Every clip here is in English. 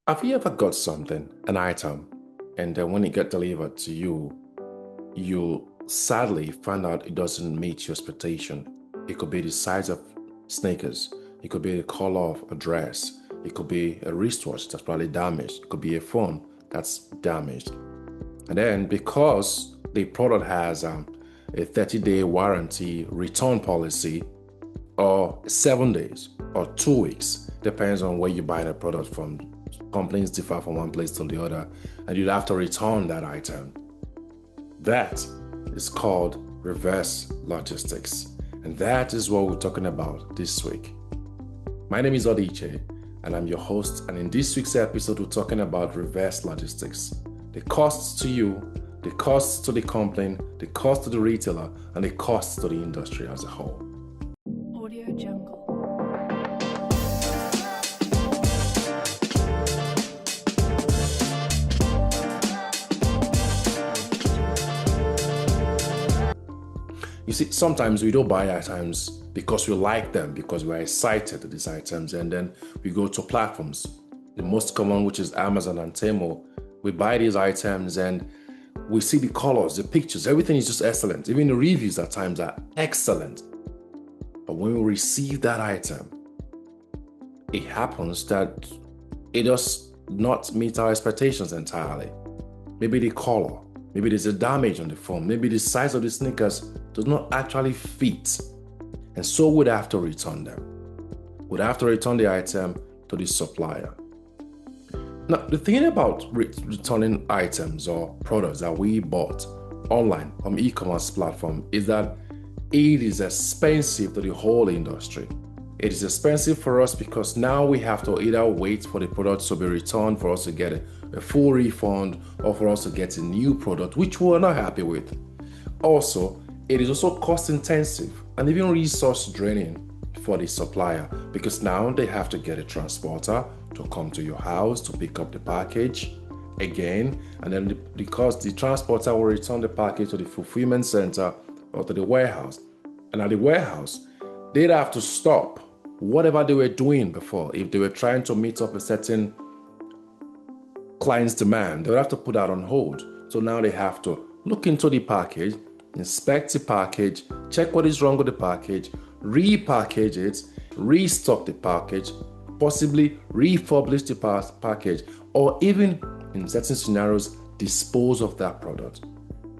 Have you ever got something, an item, and then when it get delivered to you, you sadly find out it doesn't meet your expectation? It could be the size of sneakers, it could be the color of a dress, it could be a wristwatch that's probably damaged, it could be a phone that's damaged. And then because the product has a 30-day warranty return policy, or 7 days, or 2 weeks, depends on where you buy the product from. Complaints differ from one place to the other, and you'd have to return that item. That is called reverse logistics. And that is what we're talking about this week. My name is Odiche, and I'm your host. And in this week's episode, we're talking about reverse logistics. The costs to you, the costs to the company, the cost to the retailer, and the costs to the industry as a whole. Audio Jungle. You see, sometimes we don't buy items because we like them, because we're excited to these items, and then we go to platforms. The most common, which is Amazon and Temu. We buy these items and we see the colors, the pictures, everything is just excellent. Even the reviews at times are excellent. But when we receive that item, it happens that it does not meet our expectations entirely. Maybe the color, maybe there's a damage on the phone, maybe the size of the sneakers does not actually fit. And so we'd have to return them. We'd have to return the item to the supplier. Now, the thing about returning items or products that we bought online from e-commerce platform is that it is expensive to the whole industry. It is expensive for us because now we have to either wait for the product to be returned for us to get a full refund, or for us to get a new product, which we're not happy with. Also, it is also cost intensive and even resource draining for the supplier, because now they have to get a transporter to come to your house to pick up the package again, and then because the transporter will return the package to the fulfillment center or to the warehouse. And at the warehouse, they'd have to stop whatever they were doing before. If they were trying to meet up a certain client's demand, they would have to put that on hold. So now they have to look into the package, inspect the package, check what is wrong with the package, repackage it, restock the package, possibly refurbish the package, or even in certain scenarios, dispose of that product,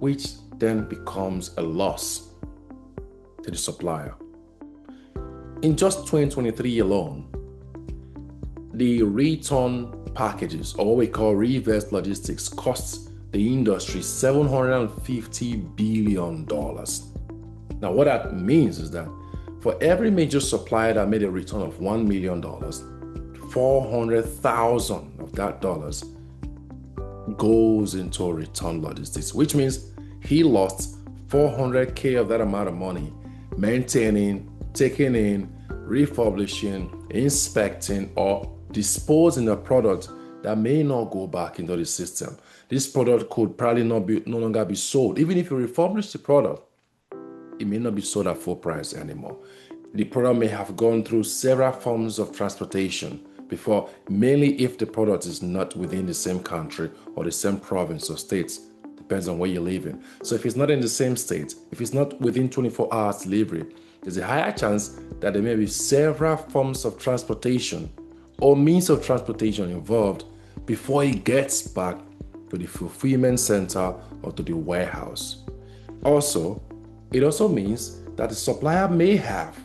which then becomes a loss to the supplier. In just 2023 alone, the return packages, or what we call reverse logistics, costs the industry $750 billion. Now, what that means is that for every major supplier that made a return of $1 million, 400,000 of that dollars goes into return logistics, which means he lost 400K of that amount of money maintaining, taking in, refurbishing, inspecting, or disposing a product that may not go back into the system. This product could probably no longer be sold. Even if you refurbish the product, it may not be sold at full price anymore. The product may have gone through several forms of transportation before, mainly if the product is not within the same country or the same province or state. Depends on where you live in. So if it's not in the same state, if it's not within 24 hours delivery, there's a higher chance that there may be several forms of transportation or means of transportation involved before it gets back to the fulfillment center or to the warehouse. Also, it also means that the supplier may have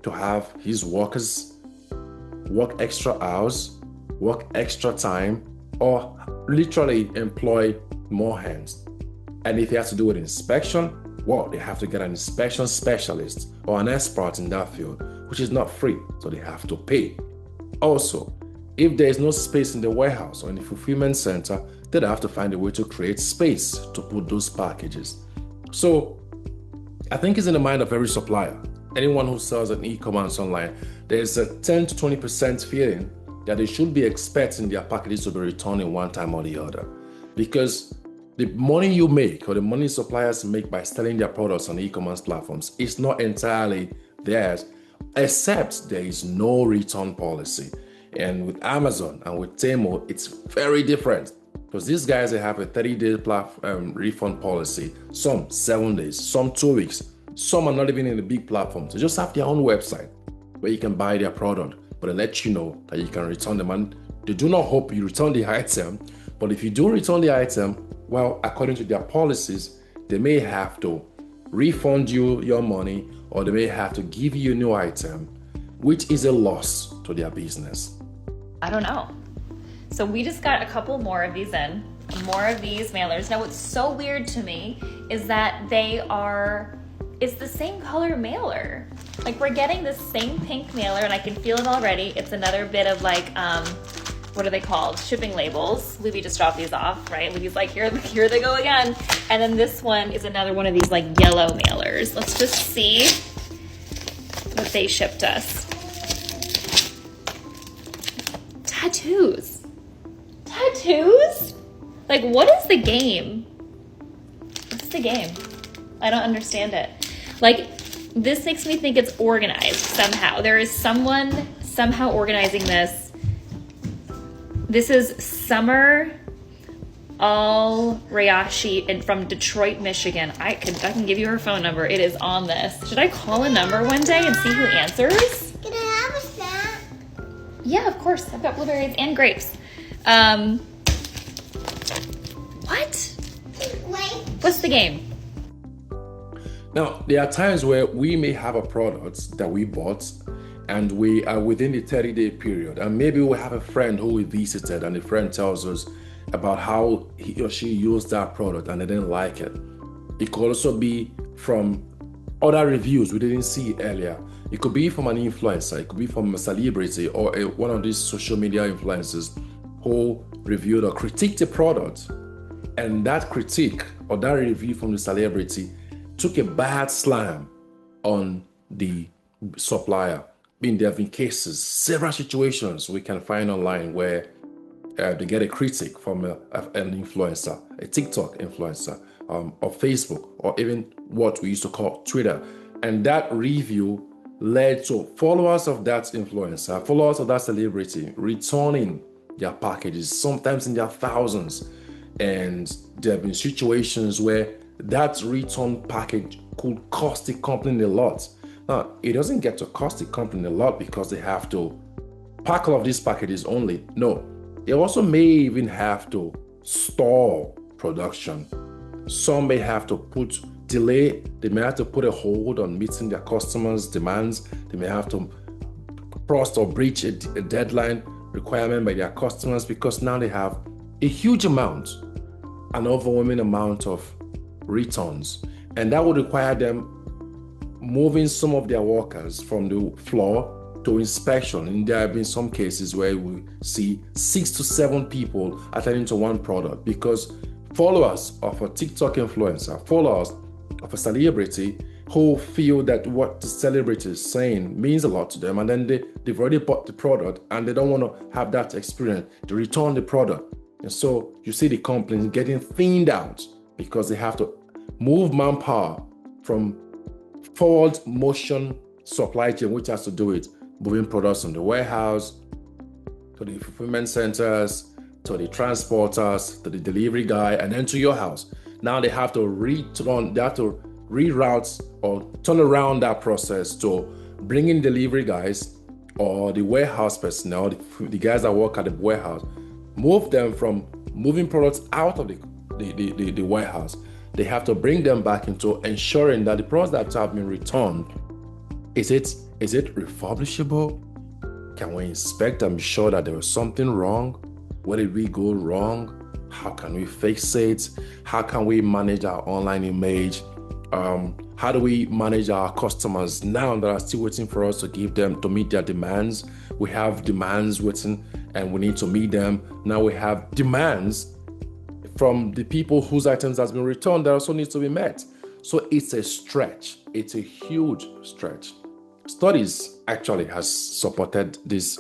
to have his workers work extra hours, work extra time, or literally employ more hands. And if he has to do an inspection, well, they have to get an inspection specialist or an expert in that field, which is not free, so they have to pay. Also, if there is no space in the warehouse or in the fulfillment center, they'd have to find a way to create space to put those packages. So I think it's in the mind of every supplier. Anyone who sells an e-commerce online, there's a 10 to 20% feeling that they should be expecting their packages to be returned in one time or the other. Because the money you make or the money suppliers make by selling their products on e-commerce platforms is not entirely theirs, except there is no return policy. And with Amazon and with Temu, it's very different because these guys, they have a 30-day refund policy, some 7 days, some 2 weeks. Some are not even in the big platforms. They just have their own website where you can buy their product, but they let you know that you can return them. And they do not hope you return the item, but if you do return the item, well, according to their policies, they may have to refund you your money, or they may have to give you a new item, which is a loss to their business. I don't know. So we just got a couple more of these in, more of these mailers. Now what's so weird to me is that it's the same color mailer. Like, we're getting this same pink mailer, and I can feel it already. It's another bit of like, what are they called? Shipping labels. Libby just dropped these off, right? Libby's like, here they go again. And then this one is another one of these like yellow mailers. Let's just see what they shipped us. Tattoos. Like, what is the game? What's the game? I don't understand it. Like, this makes me think it's organized somehow. There is someone somehow organizing this. This is Summer Al-Rayashi and from Detroit, Michigan. I can give you her phone number. It is on this. Should I call a number one day and see who answers? Can I have a snack? Yeah, of course. I've got blueberries and grapes. What? Wait. What's the game? Now, there are times where we may have a product that we bought and we are within the 30-day period, and maybe we have a friend who we visited and the friend tells us about how he or she used that product and they didn't like it. It could also be from other reviews we didn't see earlier. It could be from an influencer, it could be from a celebrity or one of these social media influencers who reviewed or critiqued a product, and that critique or that review from the celebrity took a bad slam on the supplier. There have been cases, several situations we can find online where they get a critique from an influencer, a TikTok influencer, or Facebook, or even what we used to call Twitter. And that review led to followers of that influencer, followers of that celebrity returning their packages, sometimes in their thousands. And there have been situations where that return package could cost the company a lot. Now, it doesn't get to cost the company a lot because they have to pack all of these packages only. No, they also may even have to stall production. Some may have to delay, they may have to put a hold on meeting their customers' demands. They may have to cross or breach a deadline requirement by their customers because now they have a huge amount, an overwhelming amount of returns, and that would require them moving some of their workers from the floor to inspection. And there have been some cases where we see 6 to 7 people attending to one product because followers of a TikTok influencer, followers of a celebrity who feel that what the celebrity is saying means a lot to them, and then they've already bought the product and they don't want to have that experience to return the product. And so you see the companies getting thinned out because they have to move manpower from forward motion supply chain, which has to do with moving products from the warehouse to the fulfillment centers, to the transporters, to the delivery guy, and then to your house. Now they have to reroute or turn around that process to bring in delivery guys or the warehouse personnel, the guys that work at the warehouse, move them from moving products out of the warehouse. They have to bring them back into ensuring that the products that have been returned, is it refurbishable? Can we inspect and be sure that there was something wrong? Where did we go wrong? How can we fix it? How can we manage our online image? How do we manage our customers now that are still waiting for us to meet their demands? We have demands waiting and we need to meet them. Now we have demands from the people whose items has been returned that also needs to be met. So it's a stretch. It's a huge stretch. Studies actually has supported this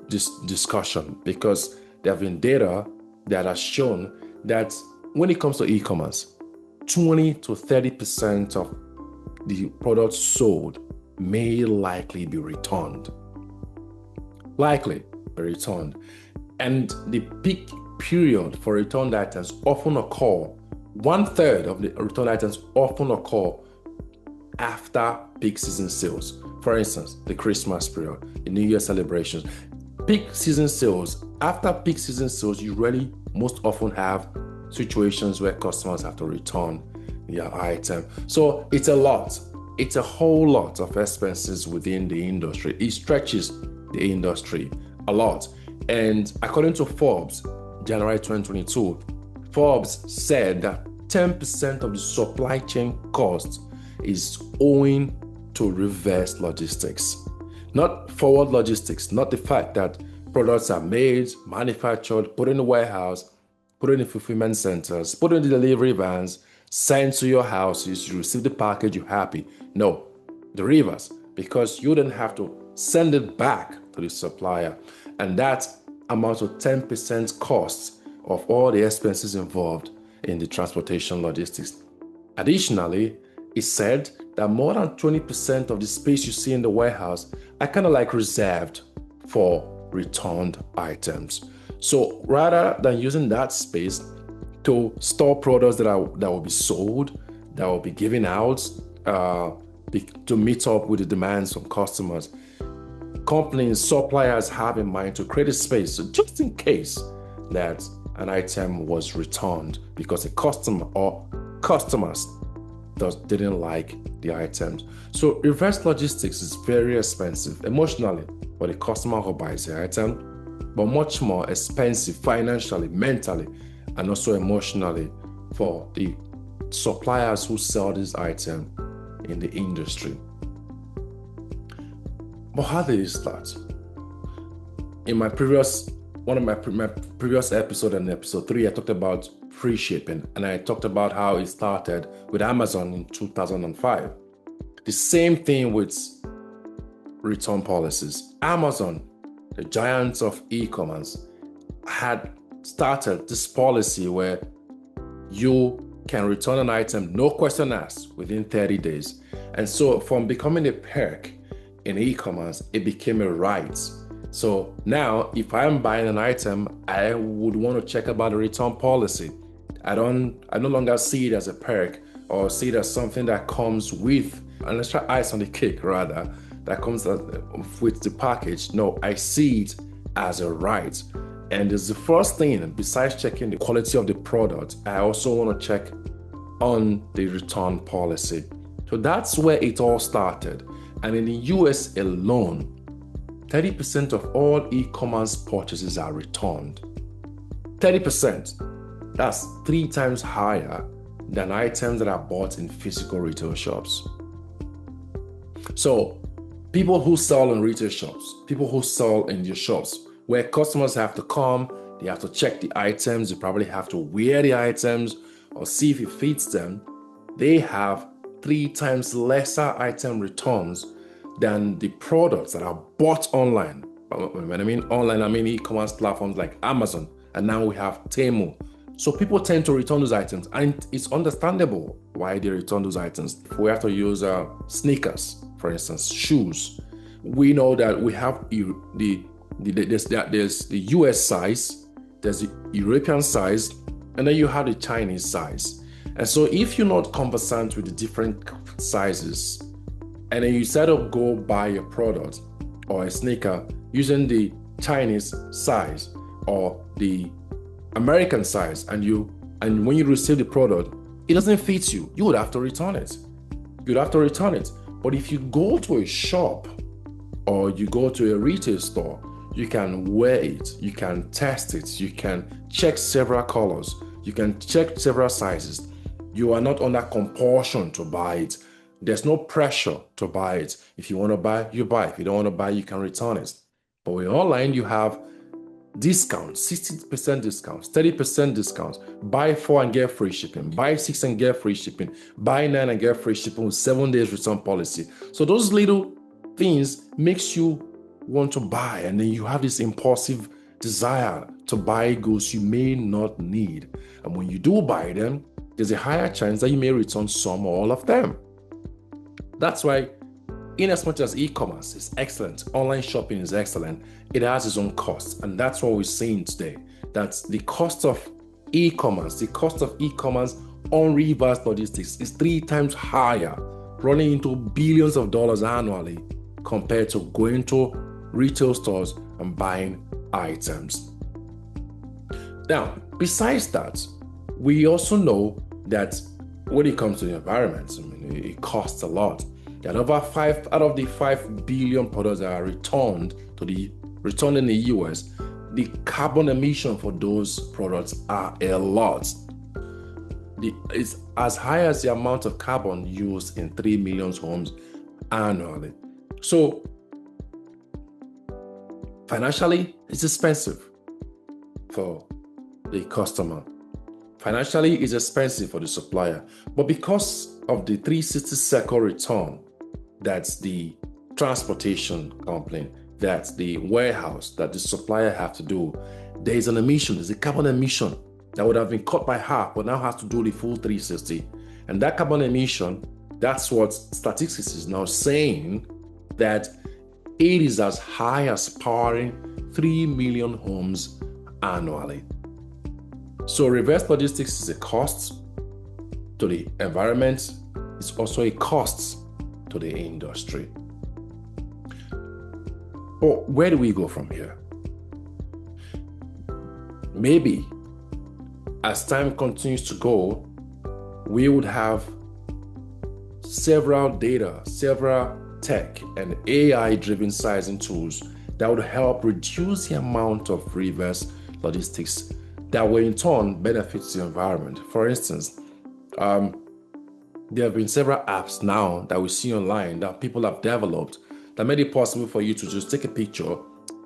discussion because there have been data that has shown that when it comes to e-commerce, 20 to 30% of the products sold may likely be returned. Likely. returned. And the peak period for returned items often occur, 1/3 of the returned items often occur after peak season sales. For instance, the Christmas period, the New Year celebrations. Peak season sales, after peak season sales, you really most often have situations where customers have to return their item. So it's a lot. It's a whole lot of expenses within the industry. It stretches the industry a lot. And according to Forbes, January 2022, Forbes said that 10% of the supply chain cost is owing to reverse logistics. Not forward logistics, not the fact that products are made, manufactured, put in the warehouse, put in the fulfillment centers, put in the delivery vans, sent to your houses, you receive the package, you're happy. No, the reverse, because you don't have to send it back to the supplier. And that amounts to 10% costs of all the expenses involved in the transportation logistics. Additionally, it said that more than 20% of the space you see in the warehouse are kind of like reserved for returned items. So rather than using that space to store products that will be sold, that will be given out to meet up with the demands from customers, companies, suppliers have in mind to create a space just in case that an item was returned because a customer or customers didn't like the items. So reverse logistics is very expensive emotionally for the customer who buys the item, but much more expensive financially, mentally, and also emotionally for the suppliers who sell this item in the industry. But how did it start? In my previous episode, and episode 3, I talked about free shipping, and I talked about how it started with Amazon in 2005. The same thing with return policies. Amazon, the giants of e-commerce, had started this policy where you can return an item, no question asked, within 30 days. And so from becoming a perk in e-commerce, it became a right. So now if I'm buying an item, I would want to check about the return policy. I no longer see it as a perk or see it as something that comes with an extra ice on the cake, rather, that comes with the package. No, I see it as a right. And it's the first thing, besides checking the quality of the product, I also want to check on the return policy. So that's where it all started. And in the US alone, 30% of all e-commerce purchases are returned. 30%. That's 3 times higher than items that are bought in physical retail shops. So people who sell in retail shops, people who sell in your shops, where customers have to come, they have to check the items, they probably have to wear the items or see if it fits them, they have 3 times lesser item returns than the products that are bought online. When I mean online, I mean e-commerce platforms like Amazon, and now we have Temu. So people tend to return those items, and it's understandable why they return those items. If we have to use sneakers, for instance, shoes, we know that we have there's the US size, there's the European size, and then you have the Chinese size. And so if you're not conversant with the different sizes, and then you decide to go buy a product or a sneaker using the Chinese size or the American size, and when you receive the product, it doesn't fit you, you would have to return it. You'd have to return it. But if you go to a shop or you go to a retail store, you can wear it, you can test it, you can check several colors, you can check several sizes. You are not under compulsion to buy it. There's no pressure to buy it. If you want to buy, you buy. If you don't want to buy, you can return it. But with online, you have discounts, 60% discounts, 30% discounts. Buy 4 and get free shipping. Buy 6 and get free shipping. Buy 9 and get free shipping with 7 days return policy. So those little things makes you want to buy, and then you have this impulsive desire to buy goods you may not need. And when you do buy them, there's a higher chance that you may return some or all of them. That's why in as much as e-commerce is excellent, online shopping is excellent, it has its own costs. And that's what we're seeing today. That's the cost of e-commerce. The cost of e-commerce on reverse logistics is 3 times higher, running into billions of dollars annually compared to going to retail stores and buying items. Now, besides that, we also know that when it comes to the environment, it costs a lot. That over 5 out of the 5 billion products that are returned in the US, the carbon emission for those products are a lot. It's as high as the amount of carbon used in 3 million homes annually. So financially, it's expensive for the customer. Financially, it's expensive for the supplier. But because of the 360-cycle return, that's the transportation company, that's the warehouse that the supplier have to do, there's an emission, there's a carbon emission that would have been cut by half, but now has to do the full 360. And that carbon emission, that's what statistics is now saying, that it is as high as powering 3 million homes annually. So reverse logistics is a cost to the environment. It's also a cost to the industry. But where do we go from here? Maybe as time continues to go, we would have several data, several tech and AI-driven sizing tools that would help reduce the amount of reverse logistics that will in turn benefit the environment. For instance, there have been several apps now that we see online that people have developed that made it possible for you to just take a picture,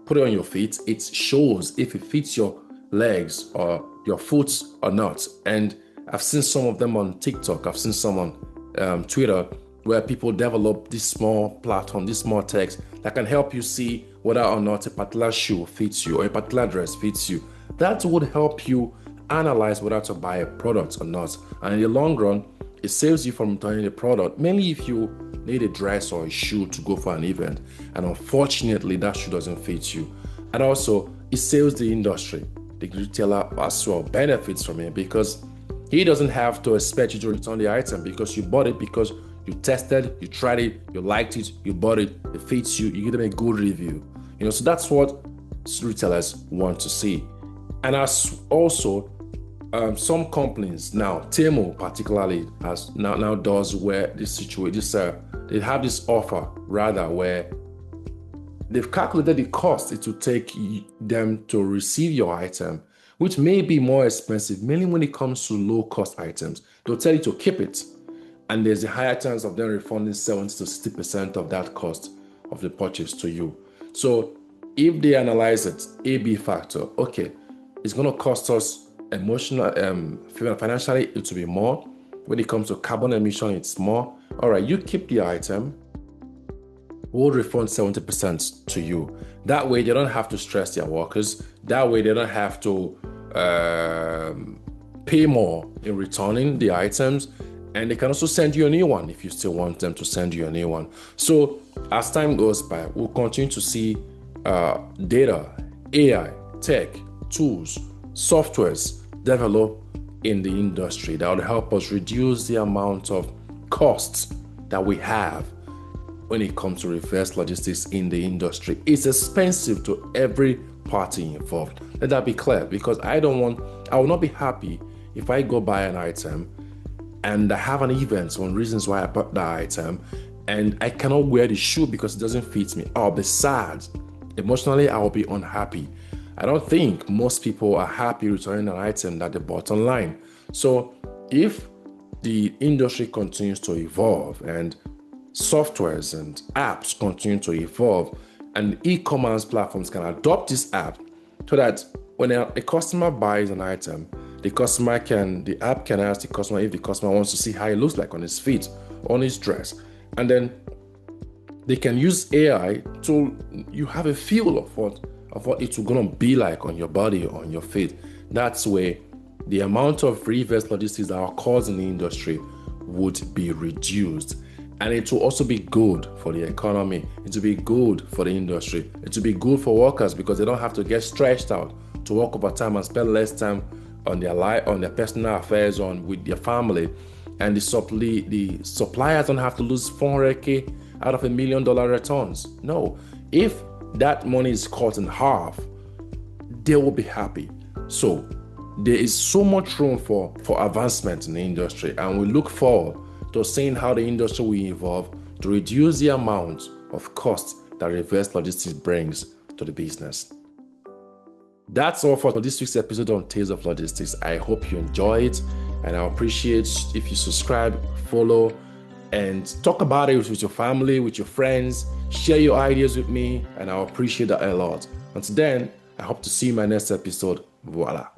put it on your feet. It shows if it fits your legs or your foot or not. And I've seen some of them on TikTok. I've seen some on Twitter where people develop this small platform, this small text that can help you see whether or not a particular shoe fits you or a particular dress fits you. That would help you analyze whether to buy a product or not. And in the long run, it saves you from returning the product, mainly if you need a dress or a shoe to go for an event. And unfortunately, that shoe doesn't fit you. And also, it saves the industry. The retailer as well benefits from it because he doesn't have to expect you to return the item because you bought it, because you tested, you tried it, you liked it, you bought it, it fits you, you give them a good review. So that's what retailers want to see. And as also, some companies now, Temu particularly, has now does where they have this offer rather where they've calculated the cost it will take them to receive your item, which may be more expensive, mainly when it comes to low cost items. They'll tell you to keep it, and there's a higher chance of them refunding 70 to 60% of that cost of the purchase to you. So if they analyze it, A/B factor, okay, it's going to cost us financially, it will be more. When it comes to carbon emission, it's more. All right, you keep the item, we'll refund 70% to you. That way, they don't have to stress their workers. That way, they don't have to pay more in returning the items. And they can also send you a new one if you still want them to send you a new one. So as time goes by, we'll continue to see data, AI, tech, tools, softwares develop in the industry that will help us reduce the amount of costs that we have when it comes to reverse logistics in the industry. It's expensive to every party involved. Let that be clear, because I will not be happy if I go buy an item and I have an event on reasons why I bought that item and I cannot wear the shoe because it doesn't fit me. I'll be sad. Emotionally, I will be unhappy. I don't think most people are happy returning an item that they bought online. So if the industry continues to evolve and softwares and apps continue to evolve and e-commerce platforms can adopt this app so that when a customer buys an item, the app can ask the customer if the customer wants to see how it looks like on his feet, on his dress. And then they can use AI to you have a feel of what it's going to be like on your body, on your feet. That's where the amount of reverse logistics that are caused in the industry would be reduced. And it will also be good for the economy. It will be good for the industry. It will be good for workers because they don't have to get stretched out to work overtime and spend less time on their life, on their personal affairs, on with their family. And the suppliers don't have to lose 400K out of $1 million returns. No, if that money is cut in half, they will be happy. So there is so much room for advancement in the industry, and we look forward to seeing how the industry will evolve to reduce the amount of cost that reverse logistics brings to the business. That's all for this week's episode on Tales of Logistics. I hope you enjoy it, and I appreciate if you subscribe, follow, and talk about it with your family, with your friends. Share your ideas with me, and I appreciate that a lot. Until then, I hope to see you in my next episode. Voila.